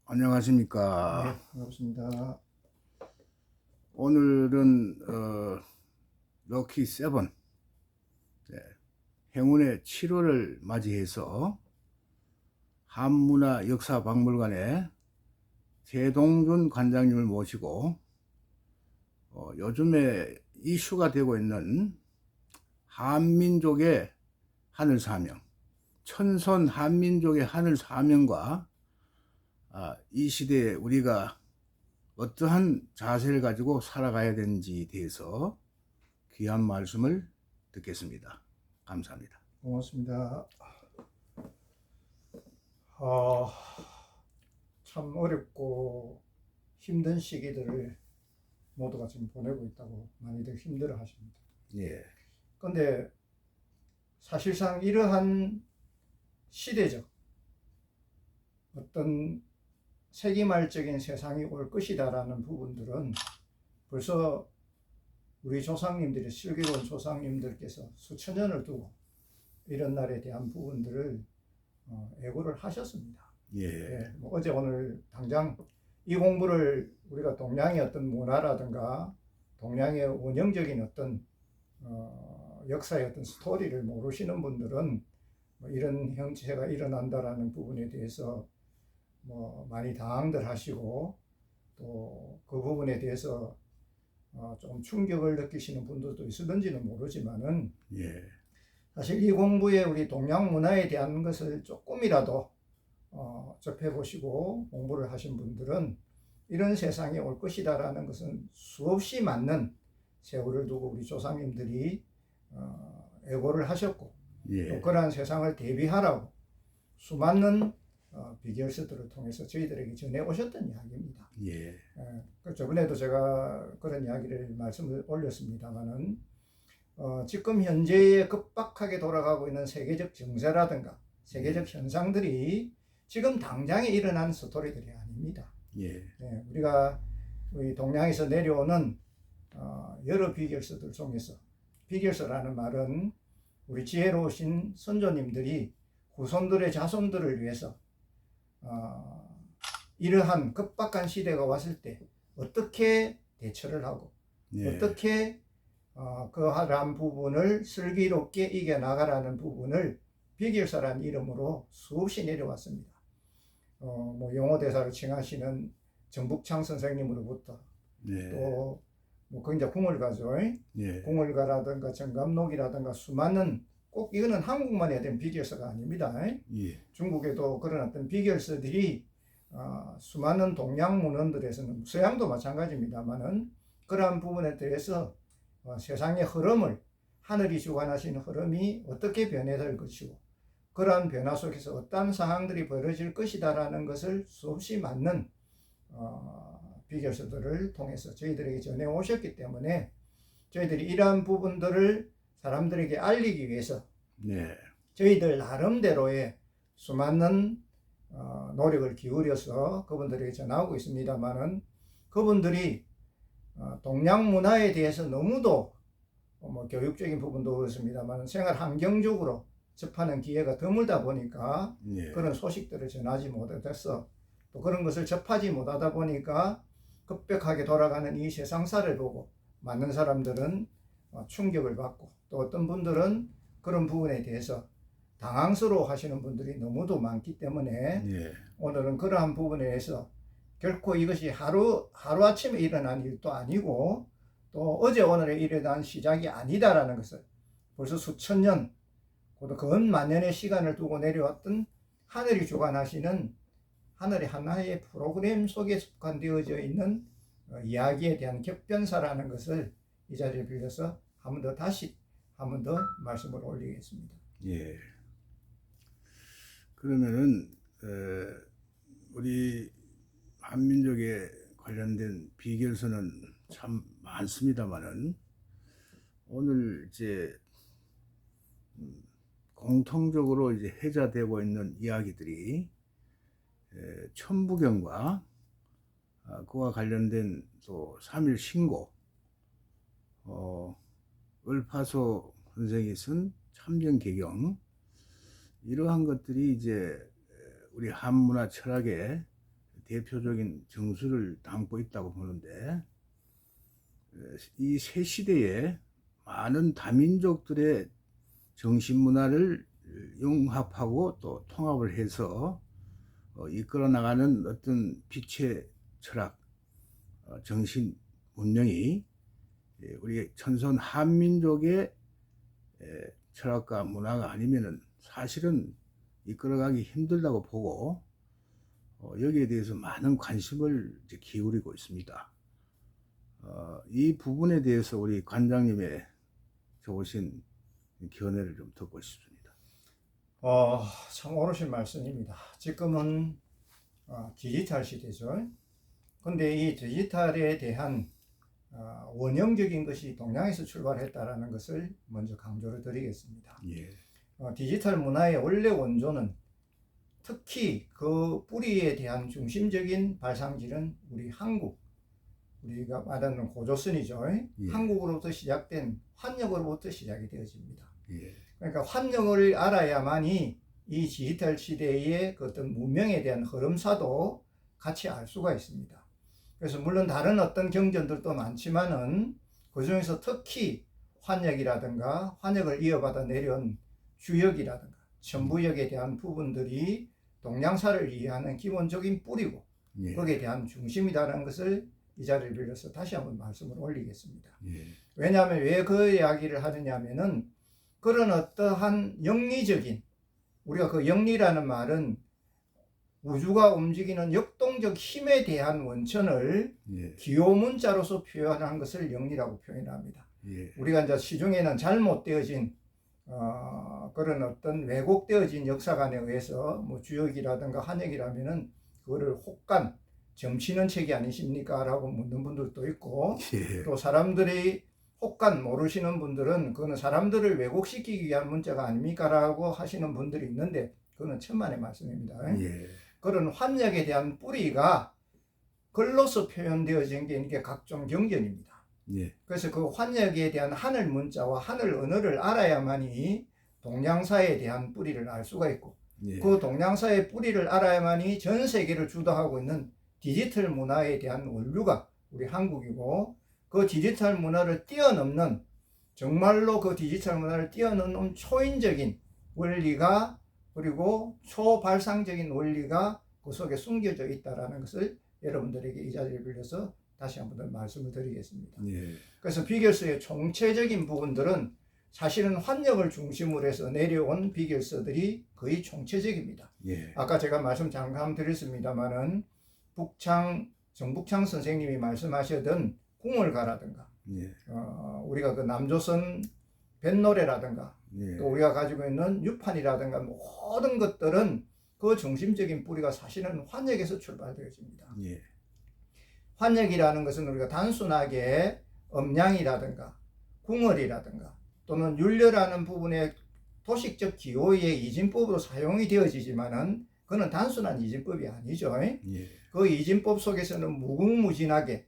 안녕하십니까. 네, 반갑습니다. 오늘은 럭키 세븐, 네, 행운의 7월을 맞이해서 한문화역사박물관에 최동준 관장님을 모시고 요즘에 이슈가 되고 있는 한민족의 하늘 사명, 천선 한민족의 하늘 사명과 이 시대에 우리가 어떠한 자세를 가지고 살아가야 되는지에 대해서 귀한 말씀을 듣겠습니다. 감사합니다. 고맙습니다. 아, 참 어렵고 힘든 시기들을 모두가 지금 보내고 있다고 많이들 힘들어 하십니다. 예, 그런데 사실상 이러한 시대적 어떤 세기말적인 세상이 올 것이다라는 부분들은 벌써 우리 조상님들이 슬기로운 조상님들께서 수천 년을 두고 이런 날에 대한 부분들을 예고를 하셨습니다. 예, 뭐 어제 오늘 당장 이 공부를 우리가 동양의 어떤 문화라든가 동양의 원형적인 어떤 역사의 어떤 스토리를 모르시는 분들은 뭐 이런 형체가 일어난다라는 부분에 대해서 뭐 많이 당황들 하시고 또 그 부분에 대해서 좀 충격을 느끼시는 분들도 있을는지는 모르지만은 예, 사실 이 공부에 우리 동양 문화에 대한 것을 조금이라도 접해보시고 공부를 하신 분들은 이런 세상이 올 것이다라는 것은 수없이 많은 세월을 두고 우리 조상님들이 예고를 하셨고 예, 또 그러한 세상을 대비하라고 수많은 비결서들을 통해서 저희들에게 전해 오셨던 이야기입니다. 예, 저번에도 제가 그런 이야기를 말씀을 올렸습니다만은 지금 현재에 급박하게 돌아가고 있는 세계적 정세라든가 세계적 현상들이 지금 당장에 일어난 스토리들이 아닙니다. 예, 우리가 우리 동양에서 내려오는 여러 비결서들 중에서 비결서라는 말은 우리 지혜로우신 선조님들이 후손들의 자손들을 위해서 이러한 급박한 시대가 왔을 때 어떻게 대처를 하고 예, 어떻게 그러한 부분을 슬기롭게 이겨나가라는 부분을 비결서라는 이름으로 수없이 내려왔습니다. 뭐 영어 대사를 칭하시는 정북창 선생님으로부터 예, 또뭐 굉장히 궁을가죠. 예, 궁을가라든가 정감록이라든가 수많은 꼭 이거는 한국만 해야 되는 비결서가 아닙니다. 예, 중국에도 그런 어떤 비결서들이 수많은 동양 문헌들에서는 서양도 마찬가지입니다만은 그러한 부분에 대해서 세상의 흐름을 하늘이 주관하시는 흐름이 어떻게 변해될 것이고 그러한 변화 속에서 어떠한 상황들이 벌어질 것이다라는 것을 수없이 많은 비결서들을 통해서 저희들에게 전해 오셨기 때문에 저희들이 이러한 부분들을 사람들에게 알리기 위해서 네, 저희들 나름대로의 수많은 노력을 기울여서 그분들에게 전하고 있습니다만은 그분들이 동양 문화에 대해서 너무도 뭐 교육적인 부분도 그렇습니다만 생활 환경적으로 접하는 기회가 드물다 보니까 예, 그런 소식들을 전하지 못해서 또 그런 것을 접하지 못하다 보니까 급격하게 돌아가는 이 세상사를 보고 많은 사람들은 충격을 받고 또 어떤 분들은 그런 부분에 대해서 당황스러워 하시는 분들이 너무도 많기 때문에 예, 오늘은 그러한 부분에 대해서 결코 이것이 하루아침에 일어난 일도 아니고 또 어제 오늘에 일어난 시작이 아니다라는 것을 벌써 수천 년 곧 근만년의 시간을 두고 내려왔던 하늘이 주관하시는 하늘의 하나의 프로그램 속에 속한되어져 있는 이야기에 대한 격변사라는 것을 이 자리를 빌려서 한 번 더 말씀을 올리겠습니다. 예. 그러면은 우리 한민족에 관련된 비결서는 참 많습니다만은 오늘 이제 공통적으로 이제 회자되고 있는 이야기들이 천부경과 그와 관련된 또 삼일 신고, 을파소 선생이 쓴 참전개경, 이러한 것들이 이제 우리 한문화 철학의 대표적인 정수를 담고 있다고 보는데, 이 새 시대에 많은 다민족들의 정신 문화를 융합하고 또 통합을 해서 이끌어 나가는 어떤 빛의 철학, 정신 문명이 우리 천선 한민족의 철학과 문화가 아니면은 사실은 이끌어가기 힘들다고 보고 여기에 대해서 많은 관심을 이제 기울이고 있습니다. 이 부분에 대해서 우리 관장님의 좋으신 견해를 좀 듣고 싶습니다. 참 옳으신 말씀입니다. 지금은 디지털 시대죠. 근데 이 디지털에 대한 원형적인 것이 동양에서 출발했다라는 것을 먼저 강조를 드리겠습니다. 예. 디지털 문화의 원래 원조는 특히 그 뿌리에 대한 중심적인 발상지는 우리 한국, 우리가 말하는 고조선이죠. 예. 한국으로부터 시작된 환역으로부터 시작이 되어집니다. 예. 그러니까 환영을 알아야만이 이 디지털 시대의 그 어떤 문명에 대한 흐름사도 같이 알 수가 있습니다. 그래서 물론 다른 어떤 경전들도 많지만은 그 중에서 특히 환역이라든가 환역을 이어받아 내려온 주역이라든가 천부역에 대한 부분들이 동양사를 이해하는 기본적인 뿌리고 예. 거기에 대한 중심이라는 것을 이 자리를 빌려서 다시 한번 말씀을 올리겠습니다. 예. 왜냐하면 왜 그 이야기를 하느냐면은 그런 어떠한 영리적인, 우리가 그 영리라는 말은 우주가 움직이는 역동적 힘에 대한 원천을 예. 기호문자로서 표현한 것을 영리라고 표현합니다. 예. 우리가 이제 시중에는 잘못되어진 그런 어떤 왜곡되어진 역사관에 의해서 뭐 주역이라든가 한역이라면은 그거를 혹간 점치는 책이 아니십니까? 라고 묻는 분들도 있고, 예. 또 사람들이 혹간 모르시는 분들은 그거는 사람들을 왜곡시키기 위한 문자가 아닙니까? 라고 하시는 분들이 있는데 그거는 천만의 말씀입니다. 예. 그런 환역에 대한 뿌리가 글로서 표현되어진 게 이게 각종 경전입니다. 예. 그래서 그 환역에 대한 하늘 문자와 하늘 언어를 알아야만이 동양사에 대한 뿌리를 알 수가 있고, 예. 그 동양사의 뿌리를 알아야만이 전 세계를 주도하고 있는 디지털 문화에 대한 원류가 우리 한국이고, 그 디지털 문화를 뛰어넘는, 정말로 그 디지털 문화를 뛰어넘는 초인적인 원리가, 그리고 초발상적인 원리가 그 속에 숨겨져 있다는 것을 여러분들에게 이 자리를 빌려서 다시 한번 더 말씀을 드리겠습니다. 예. 그래서 비결서의 총체적인 부분들은 사실은 환역을 중심으로 해서 내려온 비결서들이 거의 총체적입니다. 예. 아까 제가 말씀 잠깐 드렸습니다만은 정북창 선생님이 말씀하셨던 궁월가라든가, 예. 우리가 그 남조선 뱃노래라든가, 예. 또 우리가 가지고 있는 유판이라든가 모든 것들은 그 중심적인 뿌리가 사실은 환역에서 출발되어집니다. 예. 환역이라는 것은 우리가 단순하게 음양이라든가 궁얼이라든가 또는 율려라는 부분의 도식적 기호의 이진법으로 사용이 되어지지만은 그는 단순한 이진법이 아니죠. 예. 그 이진법 속에서는 무궁무진하게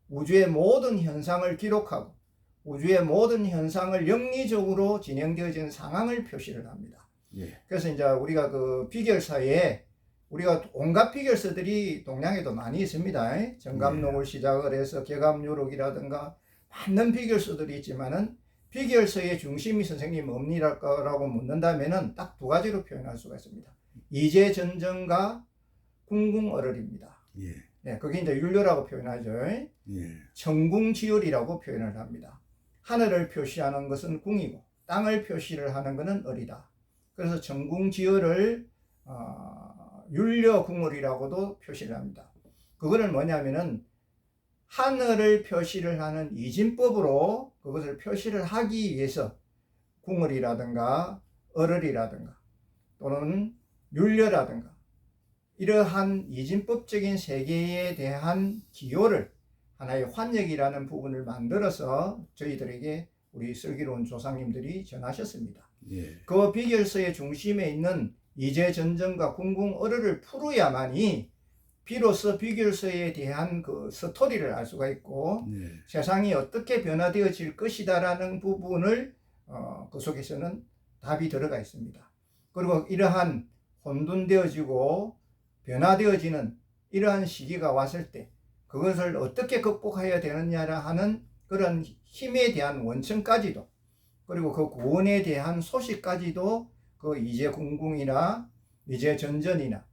우주의 모든 현상을 기록하고 우주의 모든 현상을 영리적으로 진행되어지는 상황을 표시를 합니다. 예. 그래서 이제 우리가 그 비결사에 우리가 온갖 비결서들이 동양에도 많이 있습니다. 정감록을 시작을 해서 개감요록이라든가 많은 비결서들이 있지만은 비결서의 중심이 선생님 뭡니라고 묻는다면은 딱 두 가지로 표현할 수가 있습니다. 이제전정과 궁궁어를입니다. 예. 네, 그게 이제 율료라고 표현하죠. 예. 정궁지열이라고 표현을 합니다. 하늘을 표시하는 것은 궁이고 땅을 표시를 하는 것은 을이다. 그래서 정궁지열을 율려궁을이라고도 표시를 합니다. 그거는 뭐냐면은 하늘을 표시를 하는 이진법으로 그것을 표시를 하기 위해서 궁을이라든가 을을이라든가 또는 율려라든가 이러한 이진법적인 세계에 대한 기호를 하나의 환역이라는 부분을 만들어서 저희들에게 우리 슬기로운 조상님들이 전하셨습니다. 예. 그 비결서의 중심에 있는 이제전정과 궁궁어를 풀어야만이 비로소 비결서에 대한 그 스토리를 알 수가 있고 예. 세상이 어떻게 변화되어질 것이다라는 부분을 그 속에서는 답이 들어가 있습니다. 그리고 이러한 혼돈되어지고 변화되어지는 이러한 시기가 왔을 때 그것을 어떻게 극복해야 되느냐라 하는 그런 힘에 대한 원천까지도, 그리고 그 구원에 대한 소식까지도 그 이제 궁궁이나 이제 전전이나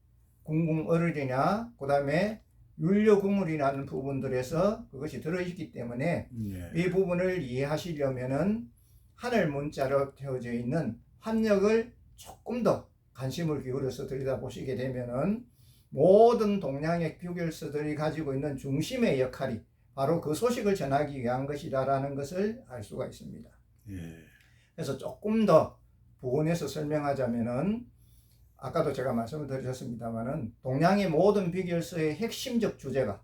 궁궁어를이나 그 다음에 율려궁을이라는 부분들에서 그것이 들어있기 때문에 네. 이 부분을 이해하시려면은 하늘 문자로 되어져 있는 환역을 조금 더 관심을 기울여서 들여다보시게 되면은 모든 동양의 규결서들이 가지고 있는 중심의 역할이 바로 그 소식을 전하기 위한 것이다라는 것을 알 수가 있습니다. 예. 그래서 조금 더 부원해서 설명하자면은 아까도 제가 말씀을 드렸습니다만은 동양의 모든 비결서의 핵심적 주제가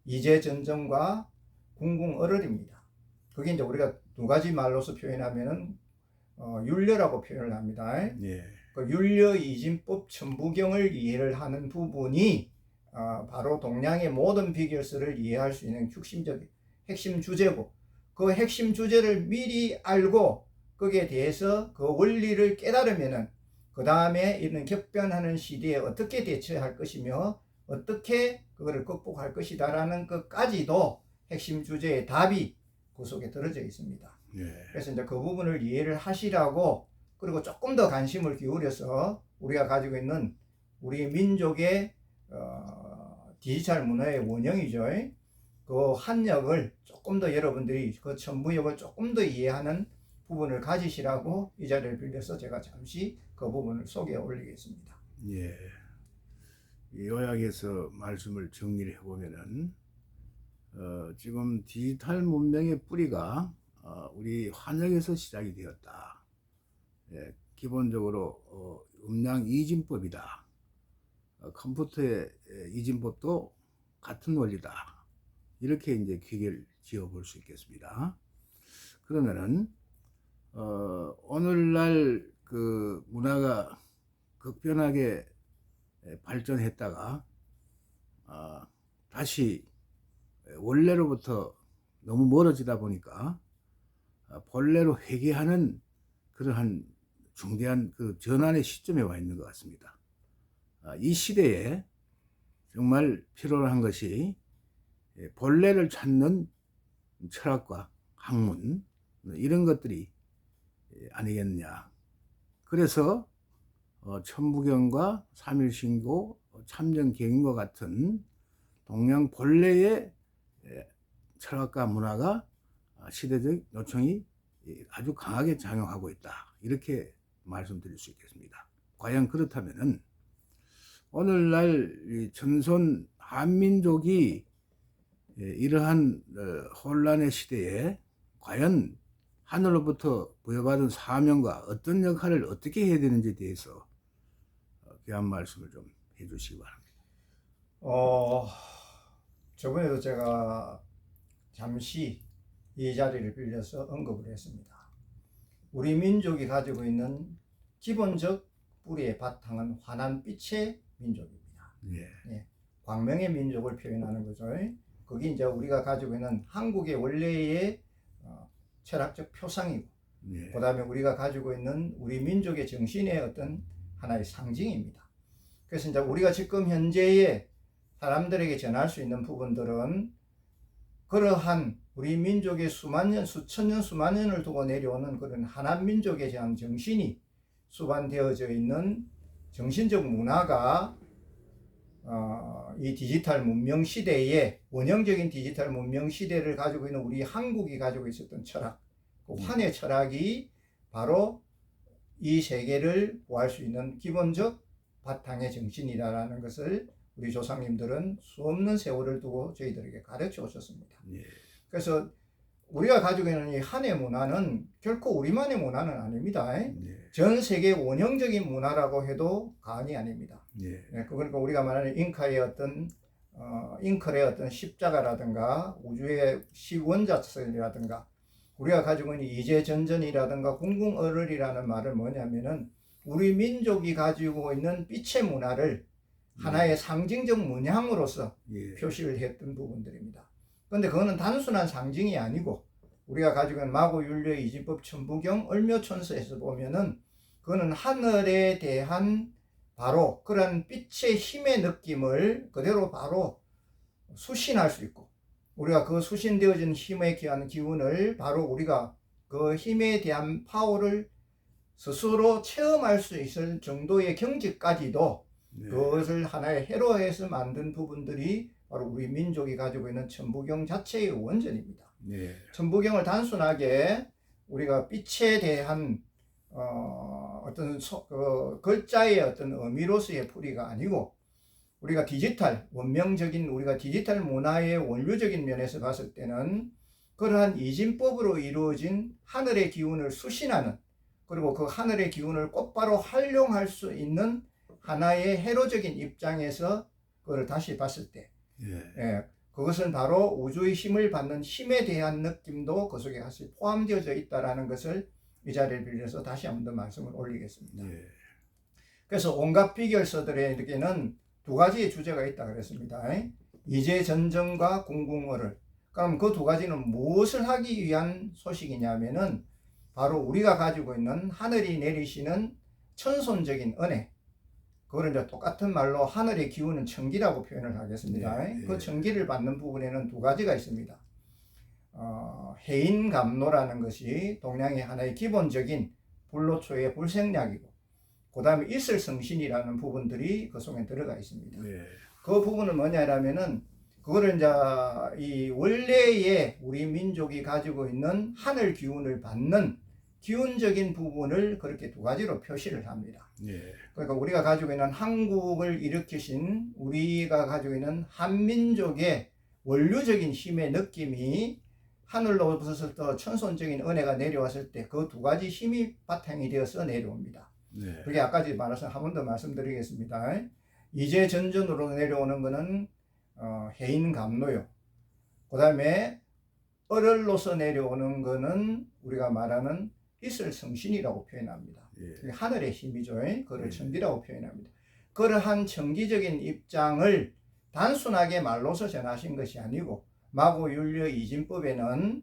이제전전과 궁궁어를입니다. 그게 이제 우리가 두 가지 말로서 표현하면은 율려라고 표현을 합니다. 예. 그 율려이진법 천부경을 이해를 하는 부분이 바로 동양의 모든 비결서를 이해할 수 있는 핵심 주제고, 그 핵심 주제를 미리 알고 거기에 대해서 그 원리를 깨달으면은 그 다음에 이런 격변하는 시대에 어떻게 대처할 것이며 어떻게 그거를 극복할 것이다라는 것까지도 핵심 주제의 답이 그 속에 들어져 있습니다. 예. 그래서 이제 그 부분을 이해를 하시라고, 그리고 조금 더 관심을 기울여서 우리가 가지고 있는 우리 민족의 디지털 문화의 원형이죠. 그 한역을 조금 더 여러분들이 그 천부역을 조금 더 이해하는 부분을 가지시라고 이 자리를 빌려서 제가 잠시 그 부분을 소개해 올리겠습니다. 예. 요약해서 말씀을 정리를 해보면은 지금 디지털 문명의 뿌리가 우리 환역에서 시작이 되었다. 예, 기본적으로 음량 이진법이다. 컴퓨터의 이진법도 같은 원리다. 이렇게 이제 귀결 지어 볼 수 있겠습니다. 그러면은 오늘날 그 문화가 급변하게 발전했다가 다시 원래로부터 너무 멀어지다 보니까 본래로 회귀하는 그러한 중대한 그 전환의 시점에 와 있는 것 같습니다. 이 시대에 정말 필요로 한 것이 본래를 찾는 철학과 학문, 이런 것들이 아니겠느냐. 그래서 천부경과 삼일신고, 참전경인과 같은 동양 본래의 철학과 문화가 시대적 요청이 아주 강하게 작용하고 있다. 이렇게 말씀드릴 수 있겠습니다. 과연 그렇다면은 오늘날 전손 한민족이 이러한 혼란의 시대에 과연 하늘로부터 부여받은 사명과 어떤 역할을 어떻게 해야 되는지에 대해서 귀한 말씀을 좀 해주시기 바랍니다. 저번에도 제가 잠시 이 자리를 빌려서 언급을 했습니다. 우리 민족이 가지고 있는 기본적 뿌리의 바탕은 환한빛의 민족입니다. 예. 광명의 민족을 표현하는 거죠. 그게 이제 우리가 가지고 있는 한국의 원래의 철학적 표상이고, 예. 그 다음에 우리가 가지고 있는 우리 민족의 정신의 어떤 하나의 상징입니다. 그래서 이제 우리가 지금 현재의 사람들에게 전할 수 있는 부분들은 그러한 우리 민족의 수만 년, 수천 년, 수만 년을 두고 내려오는 그런 하나님 민족에 대한 정신이 수반되어져 있는 정신적 문화가 이 디지털 문명 시대에 원형적인 디지털 문명 시대를 가지고 있는 우리 한국이 가지고 있었던 철학, 그 환의 철학이 바로 이 세계를 구할 수 있는 기본적 바탕의 정신이다라는 것을 우리 조상님들은 수없는 세월을 두고 저희들에게 가르쳐 오셨습니다. 예. 그래서 우리가 가지고 있는 이 한의 문화는 결코 우리만의 문화는 아닙니다. 예. 전 세계 원형적인 문화라고 해도 과언이 아닙니다. 예. 그러니까 우리가 말하는 잉카의 어떤 잉클의 어떤 십자가라든가 우주의 시원자설이라든가 우리가 가지고 있는 이제전전이라든가 궁궁어를이라는 말은 뭐냐면은 우리 민족이 가지고 있는 빛의 문화를 하나의 상징적 문양으로서 표시를 했던 부분들입니다. 그런데 그거는 단순한 상징이 아니고 우리가 가지고 있는 마고율려 이진법 천부경 얼묘천서에서 보면은 그거는 하늘에 대한 바로 그런 빛의 힘의 느낌을 그대로 바로 수신할 수 있고, 우리가 그 수신되어진 힘에 기한 기운을 바로 우리가 그 힘에 대한 파워를 스스로 체험할 수 있을 정도의 경지까지도 네. 그것을 하나의 해로해서 만든 부분들이 바로 우리 민족이 가지고 있는 천부경 자체의 원전입니다. 네. 천부경을 단순하게 우리가 빛에 대한 어떤 글자의 어떤 의미로서의 풀이가 아니고, 우리가 디지털 원명적인 우리가 디지털 문화의 원류적인 면에서 봤을 때는 그러한 이진법으로 이루어진 하늘의 기운을 수신하는, 그리고 그 하늘의 기운을 곧바로 활용할 수 있는 하나의 해로적인 입장에서 그걸 다시 봤을 때, 그것은 바로 우주의 힘을 받는 힘에 대한 느낌도 그 속에 같이 포함되어져 있다는 것을 이 자리를 빌려서 다시 한번 더 말씀을 올리겠습니다. 그래서 온갖 비결서들에게는 두 가지의 주제가 있다 그랬습니다. 이제전전과 궁궁어를. 그럼 그 두 가지는 무엇을 하기 위한 소식이냐면은 바로 우리가 가지고 있는 하늘이 내리시는 천손적인 은혜, 그거를 이제 똑같은 말로 하늘의 기운은 천기라고 표현을 하겠습니다. 그 천기를 받는 부분에는 두 가지가 있습니다. 해인감노라는 것이 동양의 하나의 기본적인 불로초의 불생약이고, 그 다음에 이슬성신이라는 부분들이 그 속에 들어가 있습니다. 그 부분은 뭐냐면은 그거를 이제 이 원래의 우리 민족이 가지고 있는 하늘 기운을 받는 기운적인 부분을 그렇게 두 가지로 표시를 합니다. 그러니까 우리가 가지고 있는 한국을 일으키신 우리가 가지고 있는 한민족의 원류적인 힘의 느낌이 하늘로부터 천손적인 은혜가 내려왔을 때 그 두 가지 힘이 바탕이 되어서 내려옵니다. 그게 아까 말해서 한 번 더 말씀드리겠습니다. 이제 전전으로 내려오는 것은 해인감노요. 그 다음에 얼얼로서 내려오는 것은 우리가 말하는 이슬성신이라고 표현합니다. 하늘의 힘이죠. 그걸 천기라고 표현합니다. 그러한 천기적인 입장을 단순하게 말로서 전하신 것이 아니고, 마고율려 이진법에는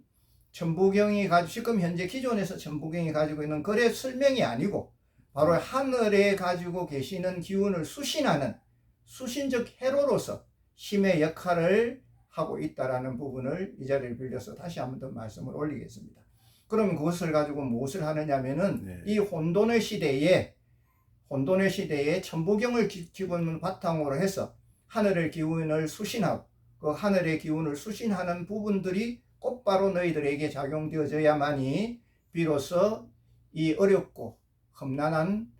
천부경이 가지고, 지금 현재 기존에서 천부경이 가지고 있는 글의 설명이 아니고 바로 하늘에 가지고 계시는 기운을 수신하는 수신적 해로로서 힘의 역할을 하고 있다라는 부분을 이 자리를 빌려서 다시 한번 더 말씀을 올리겠습니다. 그러면 그것을 가지고 무엇을 하느냐면은 이 혼돈의 시대에 천부경을 기본 바탕으로 해서 하늘의 기운을 수신하고, 그 하늘의 기운을 수신하는 부분들이 곧바로 너희들에게 작용되어져야만이 비로소 이 어렵고 험난한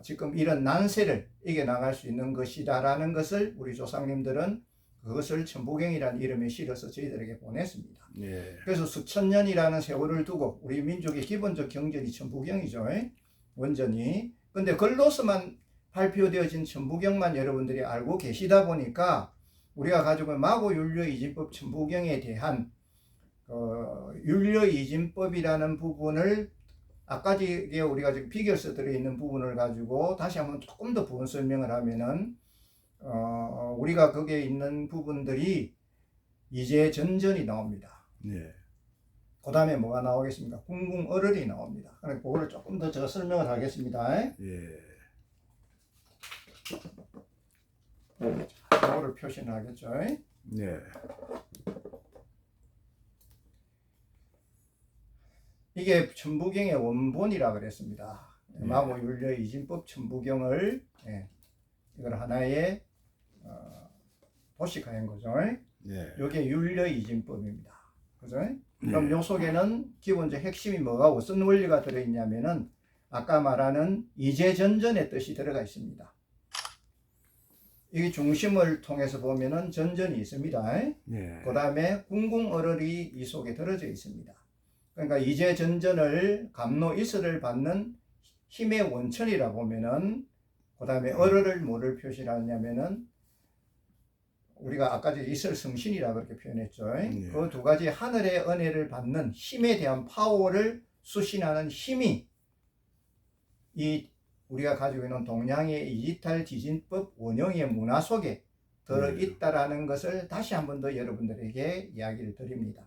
지금 이런 난세를 이겨나갈 수 있는 것이다라는 것을 우리 조상님들은 그것을 천부경이라는 이름에 실어서 저희들에게 보냈습니다. 그래서 수천 년이라는 세월을 두고 우리 민족의 기본적 경전이 천부경이죠. 원전이. 근데 글로서만 발표되어진 천부경만 여러분들이 알고 계시다 보니까 우리가 가지고 있는 마고율려이진법 천부경에 대한 율려이진법이라는 부분을 아까 우리가 지금 비결서 들어있는 부분을 가지고 다시 한번 조금 더 부분 설명을 하면은 우리가 거기에 있는 부분들이 이제 전전이 나옵니다. 그 다음에 뭐가 나오겠습니까? 궁궁어를이 나옵니다. 그러니까 그거를 조금 더 제가 설명을 하겠습니다. 그거를 표시를 하겠죠. 이게 천부경의 원본이라 그랬습니다. 마고율려 이진법 천부경을 이걸 하나의 도식화한 거죠. 이게 율려 이진법입니다. 그죠? 그럼 요 속에는 기본적 핵심이 뭐가 어떤 원리가 들어있냐면은 아까 말하는 이제전전의 뜻이 들어가 있습니다. 이 중심을 통해서 보면은 전전이 있습니다. 그 다음에 궁궁어를이 이 속에 들어져 있습니다. 그러니까 이제전전을 감노 이슬을 받는 힘의 원천이라 보면은, 그 다음에 어르를 뭐를 표시하냐면은 우리가 아까 이슬성신이라 그렇게 표현했죠. 그 두 가지 하늘의 은혜를 받는 힘에 대한 파워를 수신하는 힘이 이 우리가 가지고 있는 동양의 디지털 지진법 원형의 문화 속에 들어있다라는 것을 다시 한 번 더 여러분들에게 이야기를 드립니다.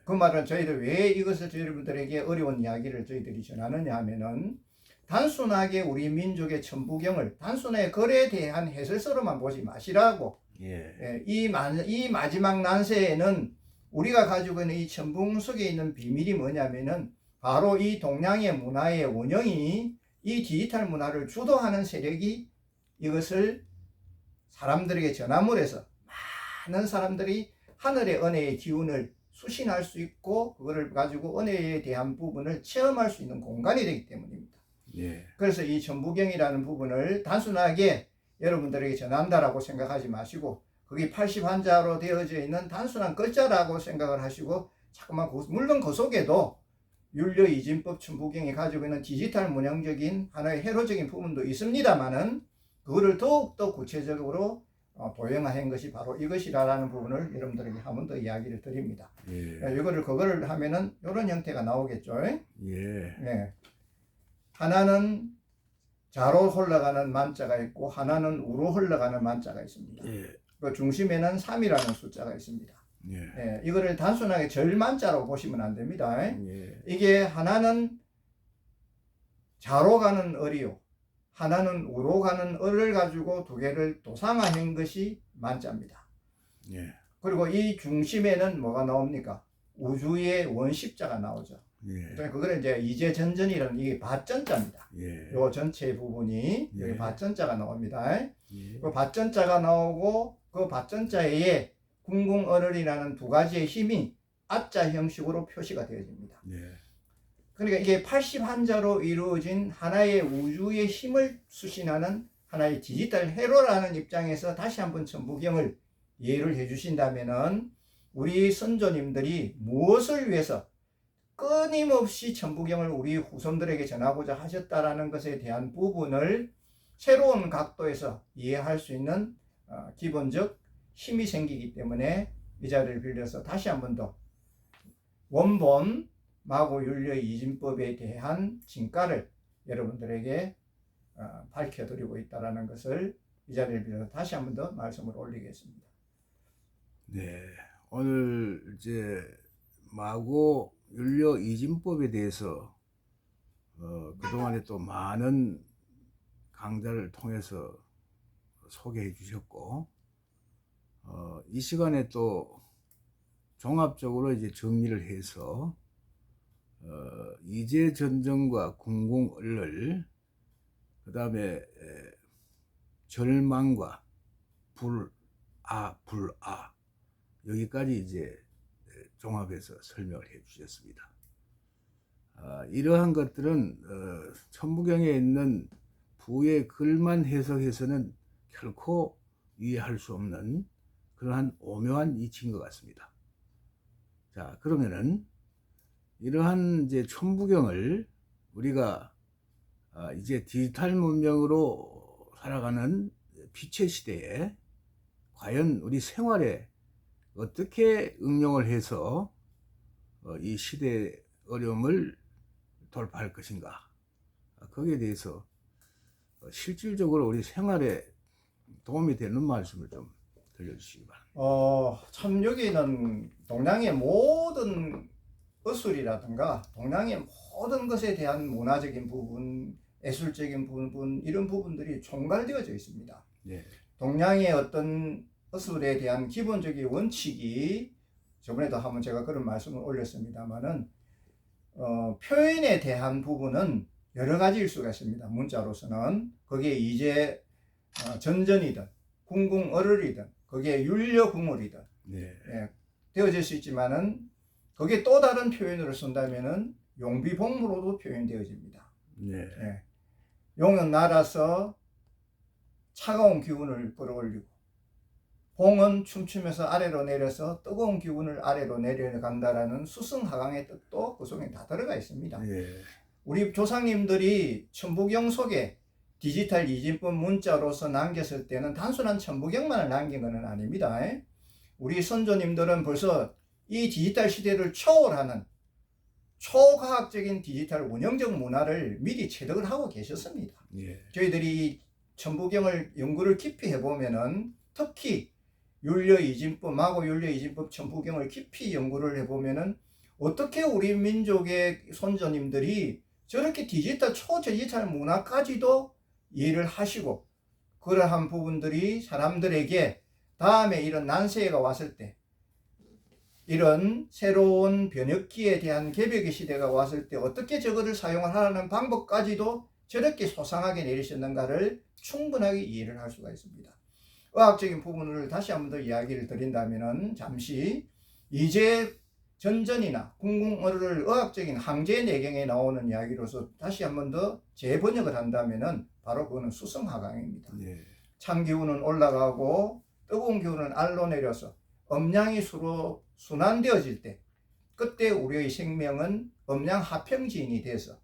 그 말은 저희들 왜 이것을 여러분들에게 어려운 이야기를 저희들이 전하느냐 하면은 단순하게 우리 민족의 천부경을 단순하게 글에 대한 해설서로만 보지 마시라고. 예. 이 마지막 난세에는 우리가 가지고 있는 이 천부경 속에 있는 비밀이 뭐냐면은 바로 이 동양의 문화의 원형이 이 디지털 문화를 주도하는 세력이 이것을 사람들에게 전함으로 해서 많은 사람들이 하늘의 은혜의 기운을 수신할 수 있고 그거를 가지고 은혜에 대한 부분을 체험할 수 있는 공간이 되기 때문입니다. 예. 그래서 이 천부경이라는 부분을 단순하게 여러분들에게 전한다라고 생각하지 마시고 그게 80한자로 되어져 있는 단순한 글자라고 생각을 하시고 자꾸만 물론 그 속에도 율려이진법 천부경이 가지고 있는 디지털 문형적인 하나의 해로적인 부분도 있습니다만은 그거를 더욱더 구체적으로 도형화한 것이 바로 이것이라는 부분을 여러분들에게 한 번 더 이야기를 드립니다. 예. 그거를 하면은 이런 형태가 나오겠죠. 예. 네. 하나는 자로 흘러가는 만자가 있고 하나는 우로 흘러가는 만자가 있습니다. 예. 그 중심에는 3이라는 숫자가 있습니다. 예. 예, 이거를 단순하게 절만자로 보시면 안 됩니다. 예. 이게 하나는 자로 가는 을이요, 하나는 우로 가는 을을 가지고 두 개를 도상화한 것이 만자입니다. 예. 그리고 이 중심에는 뭐가 나옵니까? 우주의 원십자가 나오죠. 예. 그거는 이제 이제전전이라는 이게 밭전자입니다. 예. 요 전체 부분이 예. 여기 밭전자가 나옵니다. 예. 그 밭전자가 나오고 그 밭전자에 궁궁어를이라는 두 가지의 힘이 아자 형식으로 표시가 되어집니다. 예. 그러니까 이게 80한자로 이루어진 하나의 우주의 힘을 수신하는 하나의 디지털 회로라는 입장에서 다시 한번 천부경을 이해를 해주신다면은 우리 선조님들이 무엇을 위해서 끊임없이 천부경을 우리 후손들에게 전하고자 하셨다라는 것에 대한 부분을 새로운 각도에서 이해할 수 있는 기본적 힘이 생기기 때문에 이 자리를 빌려서 다시 한번 더 원본 마고율려 이진법에 대한 진가를 여러분들에게 밝혀드리고 있다는 것을 이 자리를 빌려서 다시 한번 더 말씀을 올리겠습니다. 네. 오늘 이제 마고 율려 이진법에 대해서 그동안에 또 많은 강좌를 통해서 소개해 주셨고 이 시간에 또 종합적으로 이제 정리를 해서 이제전전과 궁궁을을 그 다음에 절망과 불아 여기까지 이제 종합해서 설명을 해 주셨습니다. 이러한 것들은 천부경에 있는 부의 글만 해석해서는 결코 이해할 수 없는 그러한 오묘한 이치인 것 같습니다. 자, 그러면은 이러한 이제 천부경을 우리가 이제 디지털 문명으로 살아가는 빛의 시대에 과연 우리 생활에 어떻게 응용을 해서 이 시대의 어려움을 돌파할 것인가, 거기에 대해서 실질적으로 우리 생활에 도움이 되는 말씀을 좀 들려주시기 바랍니다. 참 여기는 동양의 모든 어술이라든가 동양의 모든 것에 대한 문화적인 부분, 예술적인 부분, 이런 부분들이 총괄되어져 있습니다. 네. 동양의 어떤 어술에 대한 기본적인 원칙이 저번에도 한번 제가 그런 말씀을 올렸습니다만은 표현에 대한 부분은 여러 가지일 수가 있습니다. 문자로서는 거기에 이제 전전이든 궁궁어를이든 거기에 율려궁을이든 네. 되어질 수 있지만은 거기에 또 다른 표현으로 쓴다면은 용비봉무로도 표현되어집니다. 네. 용은 날아서 차가운 기운을 끌어올리고 봉은 춤추면서 아래로 내려서 뜨거운 기운을 아래로 내려간다라는 수승하강의 뜻도 그 속에 다 들어가 있습니다. 네. 우리 조상님들이 천부경 속에 디지털 이진법 문자로서 남겼을 때는 단순한 천부경만을 남긴 것은 아닙니다. 우리 선조님들은 벌써 이 디지털 시대를 초월하는 초과학적인 디지털 운영적 문화를 미리 체득을 하고 계셨습니다. 네. 저희들이 천부경을 연구를 깊이 해보면은 특히 율려이진법, 마고율려이진법 천부경을 깊이 연구를 해보면은 어떻게 우리 민족의 선조님들이 저렇게 초디지털 문화까지도 이해를 하시고, 그러한 부분들이 사람들에게 다음에 이런 난세가 왔을 때, 이런 새로운 변혁기에 대한 개벽의 시대가 왔을 때 어떻게 저것을 사용을 하라는 방법까지도 저렇게 소상하게 내리셨는가를 충분하게 이해를 할 수가 있습니다. 의학적인 부분을 다시 한 번 더 이야기를 드린다면, 잠시 이제 전전이나 궁궁어를 의학적인 항제 내경에 나오는 이야기로서 다시 한 번 더 재번역을 한다면 바로 그거는 수성하강입니다. 예. 찬 기운은 올라가고 뜨거운 기운은 알로 내려서 음양이 수로 순환되어질 때, 그때 우리의 생명은 음양 하평지인이 돼서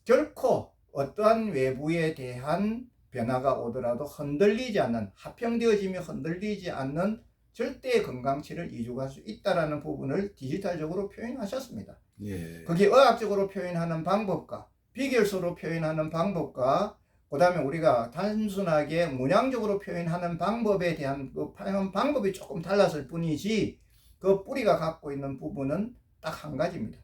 결코 어떠한 외부에 대한 변화가 오더라도 흔들리지 않는, 하평되어지며 흔들리지 않는 절대의 건강치를 이룩할 수 있다는 부분을 디지털적으로 표현하셨습니다. 예. 그게 의학적으로 표현하는 방법과 비결서로 표현하는 방법과 그 다음에 우리가 단순하게 문양적으로 표현하는 방법에 대한 그 표현 방법이 조금 달랐을 뿐이지, 그 뿌리가 갖고 있는 부분은 딱 한 가지입니다.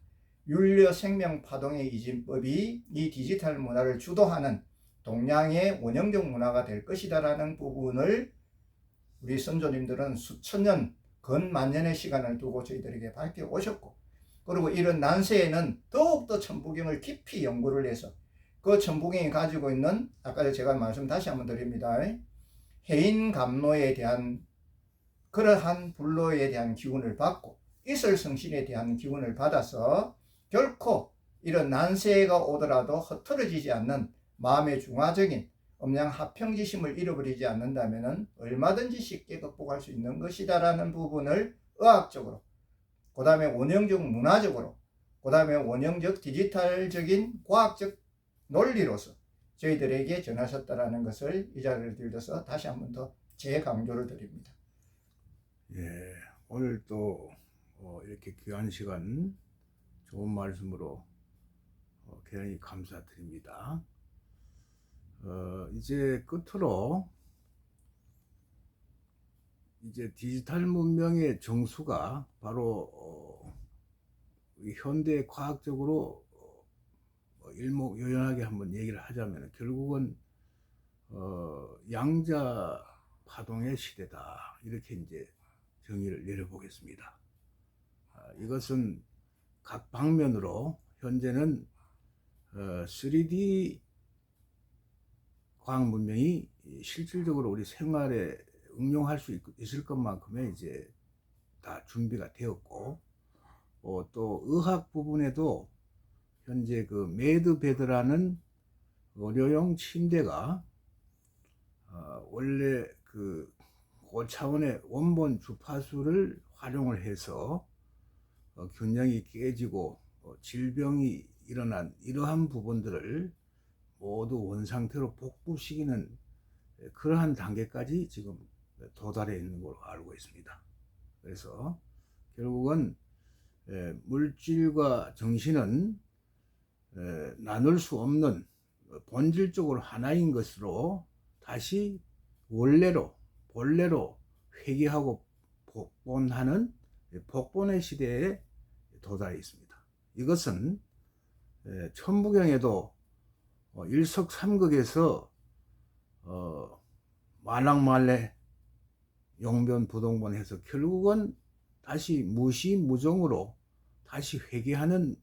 윤려 생명 파동의 이진법이 이 디지털 문화를 주도하는 동양의 원형적 문화가 될 것이다라는 부분을 우리 선조님들은 수천 년, 건만년의 시간을 두고 저희들에게 밝혀 오셨고, 그리고 이런 난세에는 더욱더 천부경을 깊이 연구를 해서 그 천부경이 가지고 있는, 아까 제가 말씀 다시 한번 드립니다. 해인감로에 대한 그러한 불로에 대한 기운을 받고 이설성신에 대한 기운을 받아서 결코 이런 난세가 오더라도 흐트러지지 않는 마음의 중화적인 음양 하평지심을 잃어버리지 않는다면 얼마든지 쉽게 극복할 수 있는 것이다라는 부분을 의학적으로, 그 다음에 원형적 문화적으로, 그 다음에 원형적 디지털적인 과학적 논리로서 저희들에게 전하셨다라는 것을 이 자리를 빌려서 다시 한 번 더 재강조를 드립니다. 예. 오늘 또 이렇게 귀한 시간 좋은 말씀으로 굉장히 감사드립니다. 이제 끝으로 이제 디지털 문명의 정수가 바로 현대 과학적으로 일목요연하게 한번 얘기를 하자면 결국은 양자 파동의 시대다, 이렇게 이제 정의를 내려보겠습니다. 이것은 각 방면으로 현재는 3D 과학 문명이 실질적으로 우리 생활에 응용할 수 있을 것만큼의 이제 다 준비가 되었고, 또 의학 부분에도 현재 그 메드베드라는 의료용 침대가 원래 그 고차원의 원본 주파수를 활용을 해서 균형이 깨지고 질병이 일어난 이러한 부분들을 모두 원상태로 복구시키는 그러한 단계까지 지금 도달해 있는 걸로 알고 있습니다. 그래서 결국은 물질과 정신은 나눌 수 없는 본질적으로 하나인 것으로 다시 본래로 회귀하고 복본하는 복본의 시대에 도달해 있습니다. 이것은 천부경에도 일석삼극에서 만왕만래 용변부동본 해서 결국은 다시 무시무정으로 다시 회귀하는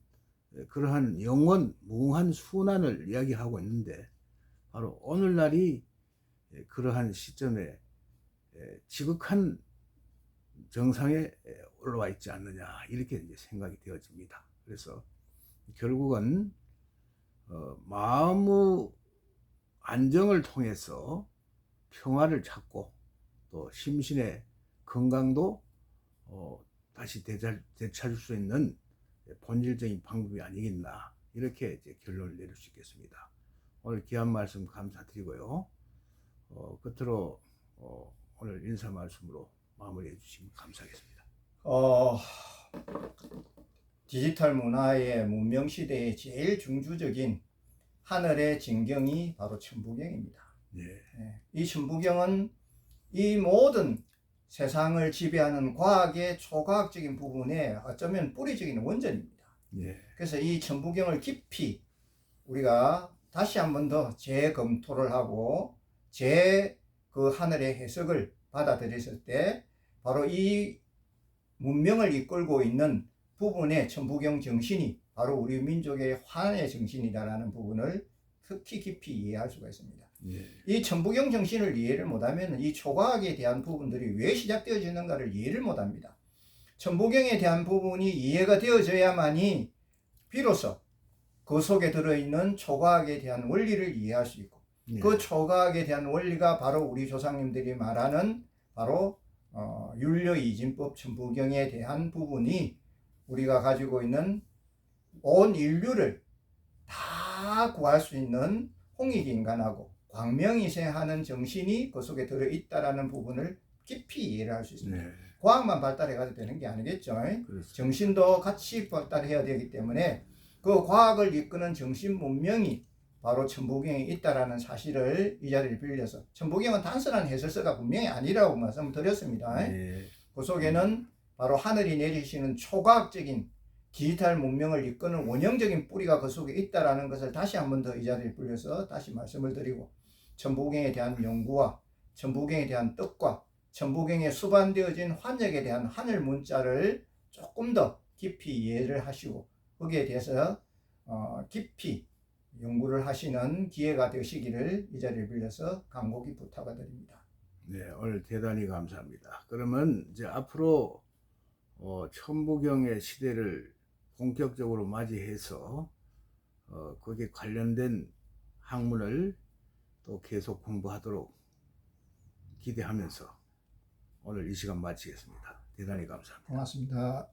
그러한 영원 무궁한 순환을 이야기하고 있는데, 바로 오늘날이 그러한 시점에 지극한 정상에 올라와 있지 않느냐, 이렇게 이제 생각이 되어집니다. 그래서 결국은 마음의 안정을 통해서 평화를 찾고 또 심신의 건강도 다시 되찾을 수 있는 본질적인 방법이 아니겠나, 이렇게 이제 결론을 내릴 수 있겠습니다. 오늘 귀한 말씀 감사드리고요. 끝으로 오늘 인사 말씀으로 마무리해 주시면 감사하겠습니다. 디지털 문화의 문명 시대의 제일 중주적인 하늘의 진경이 바로 천부경입니다. 예. 이 천부경은 이 모든 세상을 지배하는 과학의 초과학적인 부분에 어쩌면 뿌리적인 원전입니다. 예. 그래서 이 천부경을 깊이 우리가 다시 한 번 더 재검토를 하고 그 하늘의 해석을 받아들였을 때 바로 이 문명을 이끌고 있는 부분의 천부경 정신이 바로 우리 민족의 환의 정신이다라는 부분을 특히 깊이 이해할 수가 있습니다. 예. 이 천부경 정신을 이해를 못하면 이 초과학에 대한 부분들이 왜 시작되어지는가를 이해를 못합니다. 천부경에 대한 부분이 이해가 되어져야만이 비로소 그 속에 들어있는 초과학에 대한 원리를 이해할 수 있고 예. 그 초과학에 대한 원리가 바로 우리 조상님들이 말하는 바로 율려이진법 천부경에 대한 부분이 우리가 가지고 있는 온 인류를 다 구할 수 있는 홍익인간하고 광명이세하는 정신이 그 속에 들어있다라는 부분을 깊이 이해를 할 수 있습니다. 네. 과학만 발달해가지고 되는 게 아니겠죠. 그렇습니다. 정신도 같이 발달해야 되기 때문에 그 과학을 이끄는 정신 문명이 바로 천부경에 있다라는 사실을 이 자리를 빌려서 천부경은 단순한 해설서가 분명히 아니라고 말씀드렸습니다. 예. 그 속에는 바로 하늘이 내리시는 초과학적인 디지털 문명을 이끄는 원형적인 뿌리가 그 속에 있다라는 것을 다시 한 번 더 이 자리를 빌려서 다시 말씀을 드리고 천부경에 대한 연구와 천부경에 대한 뜻과 천부경에 수반되어진 환역에 대한 하늘 문자를 조금 더 깊이 이해를 하시고 거기에 대해서 깊이 연구를 하시는 기회가 되시기를 이 자리를 빌려서 간곡히 부탁을 드립니다. 네, 오늘 대단히 감사합니다. 그러면 이제 앞으로 천부경의 시대를 본격적으로 맞이해서 거기에 관련된 학문을 또 계속 공부하도록 기대하면서 오늘 이 시간 마치겠습니다. 대단히 감사합니다. 고맙습니다.